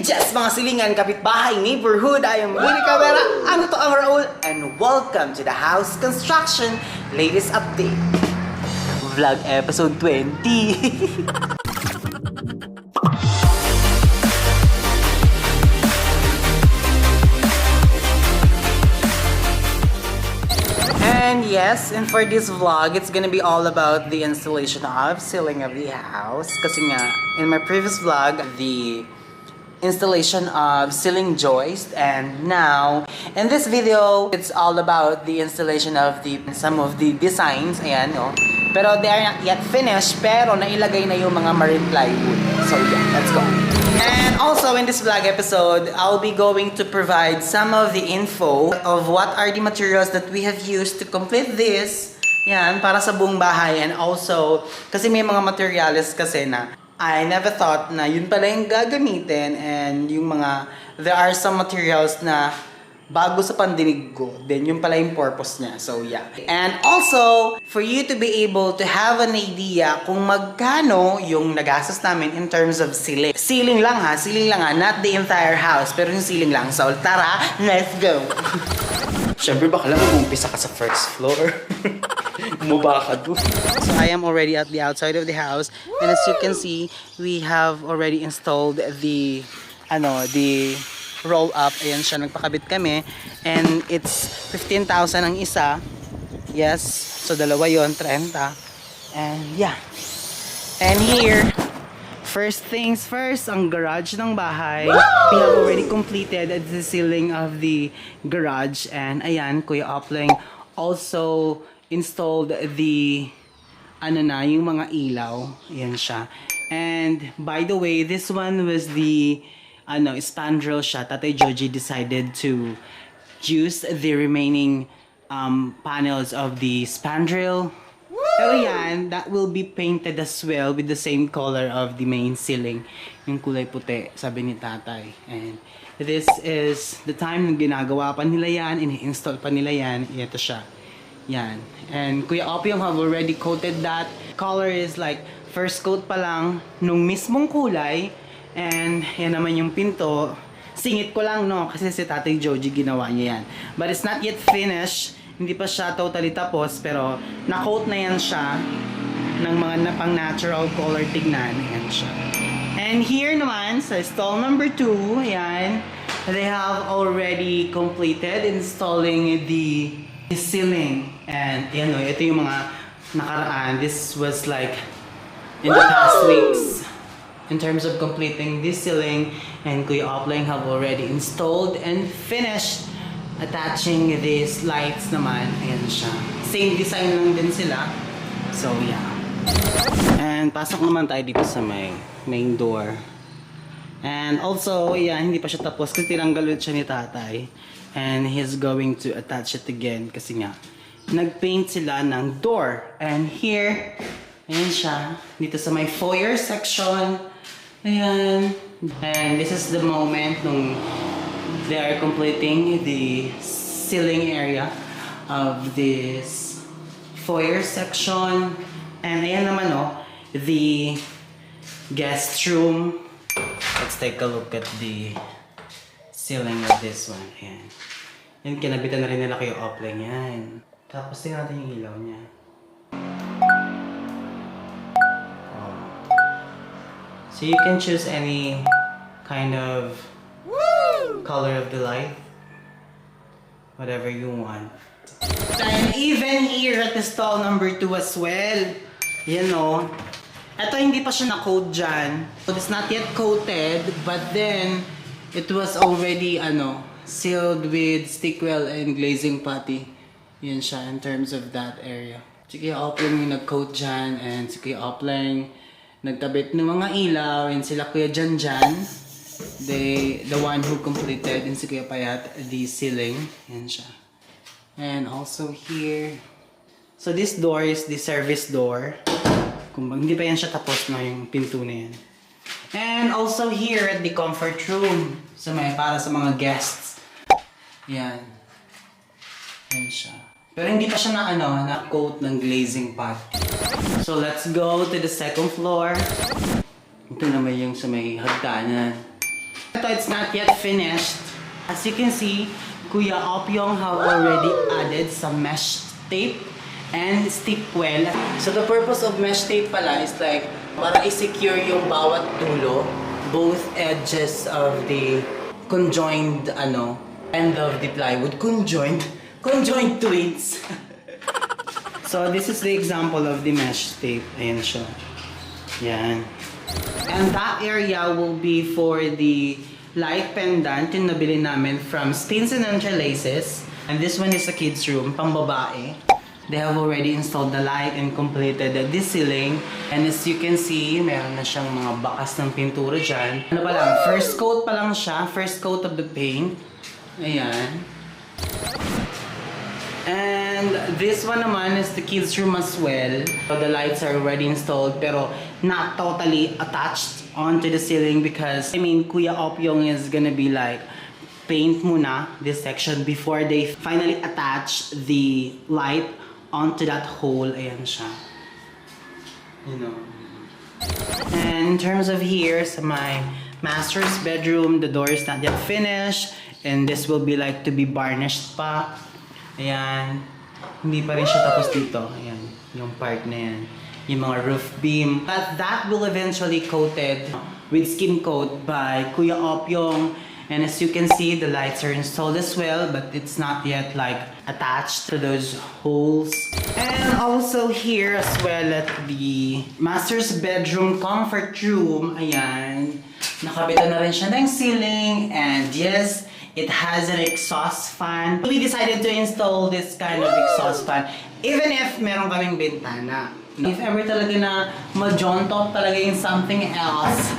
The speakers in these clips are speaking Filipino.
Yes, mga silingan, kapitbahay, neighborhood, I am Mini Camera, ano to ang Raul, and welcome to the house construction latest update. Vlog episode 20. And yes, and for this vlog, it's gonna be all about the installation of ceiling of the house. Kasi nga, in my previous vlog, the installation of ceiling joist, and now in this video it's all about the installation of some of the designs. Ayan, no? Pero they are not yet finished, pero nailagay na yung mga marine plywood. So yeah, let's go. And also in this vlog episode, I'll be going to provide some of the info of what are the materials that we have used to complete this. Yan, para sa buong bahay. And also, kasi may mga materials kasi na I never thought na yun pala yung gagamitin, and yung mga, there are some materials na bago sa pandinig ko, then yun pala yung purpose niya. So yeah. And also, for you to be able to have an idea kung magkano yung nagastos namin in terms of ceiling. Ceiling lang ha, not the entire house, pero yung ceiling lang. So tara, let's go! Siyempre baka lang mag-umpisa ka sa first floor. Umaba ka doon. So I am already at the outside of the house, and as you can see, we have already installed the roll up. Ayan siya, nagpakabit kami, and it's 15,000 ang isa. Yes, so dalawa yon, 30. And yeah, and here, first things first, ang garage ng bahay. We have already completed the ceiling of the garage, and ayan, Kuya Opling also installed the yung mga ilaw. Ayan siya. And by the way, this one was the spandrel siya. Tatay Joji decided to use the remaining panels of the spandrel. Pero yan, that will be painted as well with the same color of the main ceiling. Yung kulay puti, sabi ni tatay. And this is the time na ginagawa pa nila yan, ini-install pa nila yan. Ito siya. Yan. And Kuya Opium have already coated that. Color is like first coat pa lang nung mismong kulay. And yan naman yung pinto. Singit ko lang, no? Kasi si Tatay Joji ginawa niya yan. But it's not yet finished. Hindi pa siya totally tapos. Pero na-coat na yan siya ng mga pang natural color tignan. Yan siya. And here naman sa stall number 2, yan, they have already completed installing the ceiling. And yan, ito yung mga nakaraan. This was like in the past weeks in terms of completing this ceiling, and Kuya Opling have already installed and finished attaching these lights naman. Ayan siya. Same design lang din sila. So yeah. And pasok naman tayo dito sa may main door. And also, yeah, hindi pa siya tapos kasi tinanggal ulit siya ni tatay. And he's going to attach it again kasi nga nagpaint sila ng door. And here, ayan siya, dito sa may foyer section. Ayan. And this is the moment nung they are completing the ceiling area of this foyer section. And ayan naman, the guest room. Let's take a look at the ceiling of this one. Ayan. Yan, kinabitan na rin nila kayo Opling. Yan. Tapos tingnan natin yung ilaw niya. So you can choose any kind of color of the light, whatever you want. And even here at the stall number 2 as well, ito hindi pa siya na-coat dyan. So it's not yet coated, but then it was already sealed with stickwell and glazing putty. Yan siya in terms of that area. Si Kuya Opling yung nag-coat dyan, and si Kuya Opling nagtabit ng mga ilaw, and sila Kuya Janjan, the one who completed, and si Kuya Payat, the ceiling. Yan siya. And also here, so this door is the service door. Kung hindi pa yan siya tapos na yung pinto na yan. And also here at the comfort room, so para sa mga guests. Yan. Yan siya. Pero hindi pa siya na-coat ng glazing pad. So let's go to the second floor. Ito naman yung sa may hagdanan. Ito, it's not yet finished. As you can see, Kuya Opyong have already added some mesh tape and stick well. So the purpose of mesh tape pala is like para i-secure yung bawat dulo, both edges of the conjoined end of the plywood. Conjoined twins. So this is the example of the mesh tape. Ayan siya. Yan. And that area will be for the light pendant yung nabili namin from Stains and Entrelaces. And this one is the kids' room, pang babae. They have already installed the light and completed the ceiling. And as you can see, meron na siyang mga bakas ng pintura dyan. Ano pa lang, first coat pa lang siya, first coat of the paint. Ayan. And this one naman is the kids' room as well. So the lights are already installed pero not totally attached onto the ceiling because Kuya Opyong is gonna be like paint muna this section before they finally attach the light onto that hole. Ayan siya. And in terms of here, sa my master's bedroom, the door is not yet finished and this will be like to be varnished pa. Ayan. Hindi pa rin siya tapos dito. Ayan. Yung part na yan. Yung mga roof beam. But that will eventually coated with skin coat by Kuya Opyong. And as you can see, the lights are installed as well, but it's not yet like attached to those holes. And also here as well at the master's bedroom, comfort room. Ayan. Nakabitan na rin siya ng ceiling. And yes, it has an exhaust fan. We decided to install this kind of exhaust fan even if meron kaming bintana. If ever talaga na ma-jontot talaga yung something else.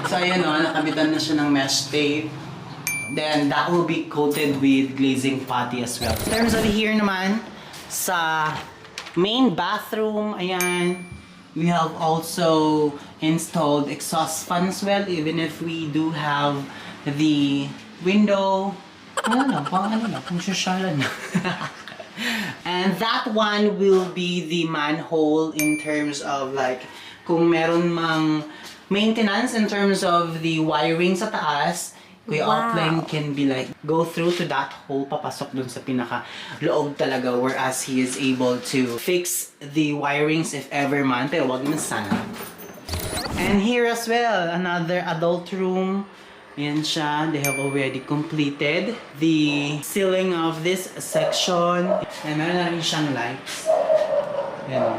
So ayun nakabitan na siya ng mesh tape. Then that will be coated with glazing putty as well. In terms of here naman, sa main bathroom, ayan, we have also installed exhaust fan as well even if we do have the window, kung sasyalan na. And that one will be the manhole in terms of like, kung meron mang maintenance in terms of the wiring sa taas, Kuya Opyong can be like, go through to that hole, papasok dun sa pinaka loob talaga, whereas he is able to fix the wirings if ever man, pero wag na sana. And here as well, another adult room. Ayan siya, they have already completed the ceiling of this section. And meron na rin siyang lights. Ayan.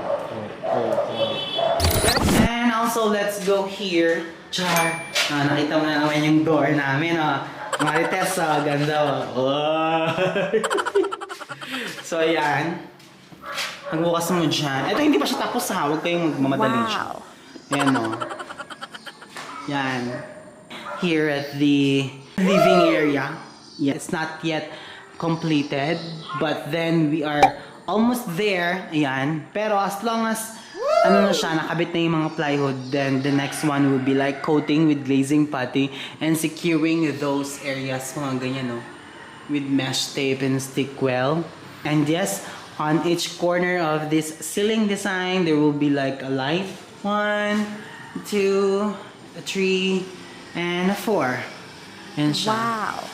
And also, let's go here. Char! Nakita mo na naman yung door namin. Marites, ganda. So, ayan. Pagbukas mo dyan. Ito, hindi pa siya tapos ha. Huwag kayong magmamadali siya. Ayan Yan. Here at the living area. Yeah, it's not yet completed, but then we are almost there. Ayan. Pero as long as na siya, nakabit na yung mga plywood, then the next one will be like coating with glazing putty and securing those areas, mga ganyan, with mesh tape and stick well. And yes, on each corner of this ceiling design, there will be like a light. 1, 2, 3, and 4. Yan siya. Wow!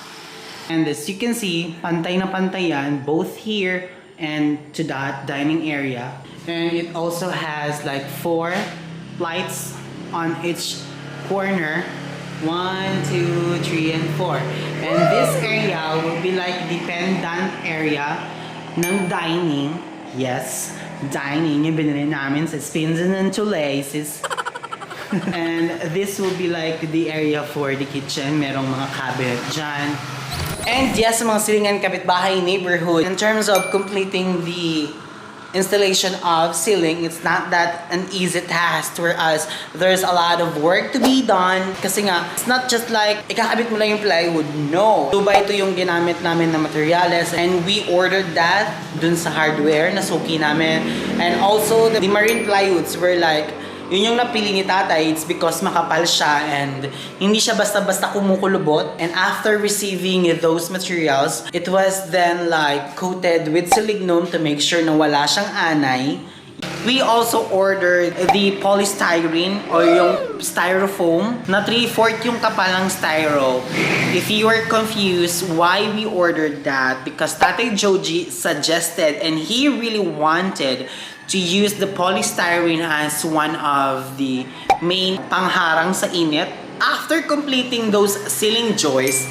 And as you can see, pantay na pantay yan, both here and to that dining area. And it also has like 4 lights on each corner. 1, 2, 3, and 4. And this area will be like the pendant area ng dining. Yes, dining yung binili namin sa Stains and Entrelaces. And this will be like the area for the kitchen. Merong mga cabinet dyan. And yes, mga silingan kapitbahay neighborhood. In terms of completing the installation of ceiling, it's not that an easy task, whereas there's a lot of work to be done. Kasi nga, it's not just like ikakabit mo lang yung plywood. No. Dubai ito yung ginamit namin na materials, and we ordered that dun sa hardware na suki namin. And also, the marine plywoods were like, yun yung napili ni tatay, it's because makapal siya and hindi siya basta-basta kumukulubot. And after receiving those materials, it was then like coated with silicone to make sure na wala siyang anay. We also ordered the polystyrene or yung styrofoam na 3/4 yung kapal ng styro. If you are confused why we ordered that, because Tatay Joji suggested and he really wanted to use the polystyrene as one of the main pangharang sa init. After completing those ceiling joists,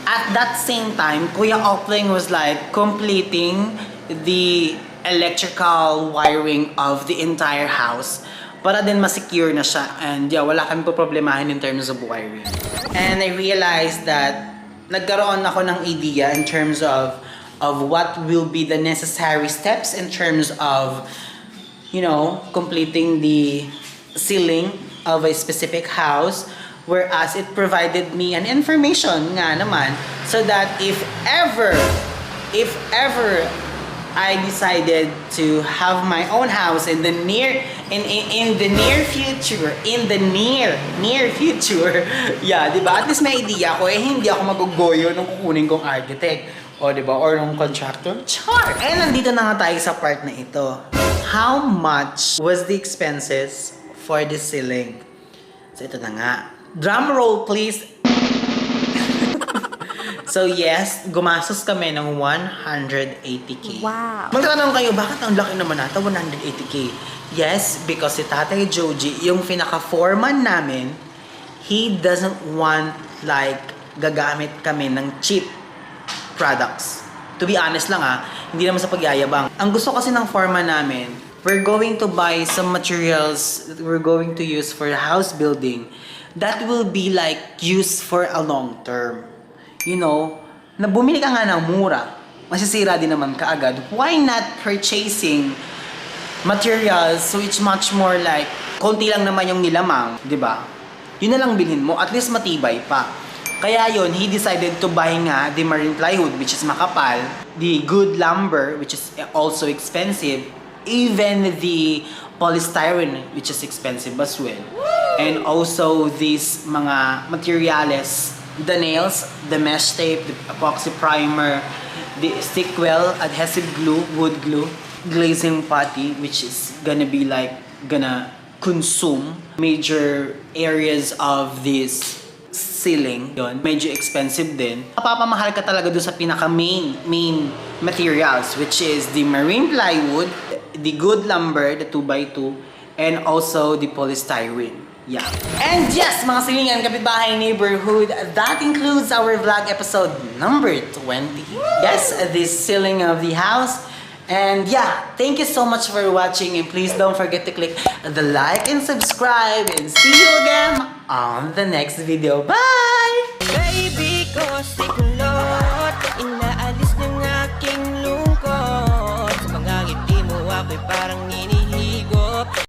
at that same time, Kuya Opling was like completing the electrical wiring of the entire house para din masecure na siya, and yeah, wala kami po problemahin in terms of wiring. And I realized that nagkaroon ako ng idea in terms of what will be the necessary steps in terms of, you know, completing the ceiling of a specific house, whereas it provided me an information nga naman so that if ever I decided to have my own house in the near future, yeah, di ba? At least may idea ko, hindi ako magugoyo nung kukunin kong architect, o di ba, or nung contractor. Char! Eh, nandito na nga tayo sa part na ito. How much was the expenses for the ceiling? So ito na nga. Drum roll, please. So yes, gumastos kami ng 180k. Wow. Magtatanong kayo, bakit ang laki naman nata 180k? Yes, because si Tatay Joji, yung pinaka-foreman namin, he doesn't want like gagamit kami ng cheap products. To be honest lang hindi naman sa pagyayabang. Ang gusto kasi ng foreman namin, we're going to buy some materials that we're going to use for house building that will be like used for a long term. You know, na bumili ka nga ng mura, masisira din naman kaagad. Why not purchasing materials which much more like, konti lang naman yung nilamang, di ba? Yun na lang bilhin mo, at least matibay pa. Kaya yon, he decided to buy nga the marine plywood, which is makapal, the good lumber, which is also expensive, even the polystyrene, which is expensive as well. And also these mga materials, the nails, the mesh tape, the epoxy primer, the stick-well adhesive glue, wood glue, glazing putty, which is gonna be like, gonna consume major areas of this ceiling. Yun, medyo expensive din. Mapapamahal ka talaga doon sa pinaka main materials, which is the marine plywood, the good lumber, the 2x2, and also the polystyrene. Yeah. And yes, mga silingan, kapitbahay, neighborhood, that includes our vlog episode number 20. Yes, this ceiling of the house. And yeah, thank you so much for watching, and please don't forget to click the like and subscribe, and see you again on the next video. Bye! Baby.